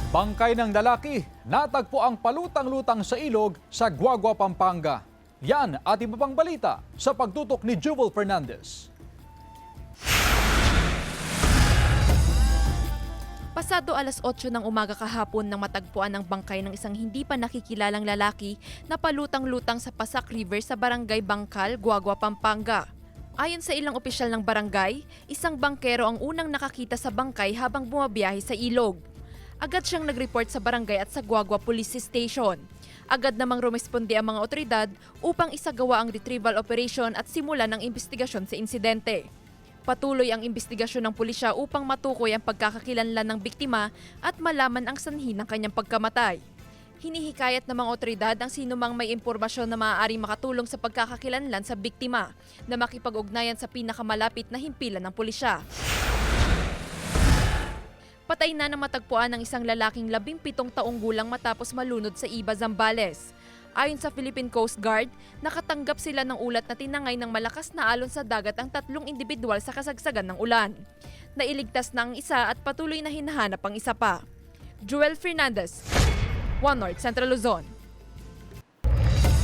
Bangkay ng lalaki, natagpo ang palutang-lutang sa ilog sa Guagua, Pampanga. Yan at iba pang balita sa pagtutok ni Jewel Fernandez. Pasado alas 8 ng umaga kahapon nang matagpuan ng bangkay ng isang hindi pa nakikilalang lalaki na palutang-lutang sa Pasak River sa Barangay Bangkal, Guagua, Pampanga. Ayon sa ilang opisyal ng barangay, isang bangkero ang unang nakakita sa bangkay habang bumabiyahe sa ilog. Agad siyang nag-report sa barangay at sa Guagua Police Station. Agad namang rumesponde ang mga otoridad upang isagawa ang retrieval operation at simulan ang investigasyon sa insidente. Patuloy ang investigasyon ng pulisya upang matukoy ang pagkakakilanlan ng biktima at malaman ang sanhi ng kanyang pagkamatay. Hinihikayat ng mga otoridad ang sinumang may impormasyon na maaaring makatulong sa pagkakakilanlan sa biktima na makipag-ugnayan sa pinakamalapit na himpilan ng pulisya. Patay na matagpuan ng isang lalaking 17 taong gulang matapos malunod sa Iba, Zambales. Ayon sa Philippine Coast Guard, nakatanggap sila ng ulat na tinangay ng malakas na alon sa dagat ang 3 individual sa kasagsagan ng ulan. Nailigtas na ang isa at patuloy na hinahanap ang isa pa. Jewel Fernandez, One North Central Luzon.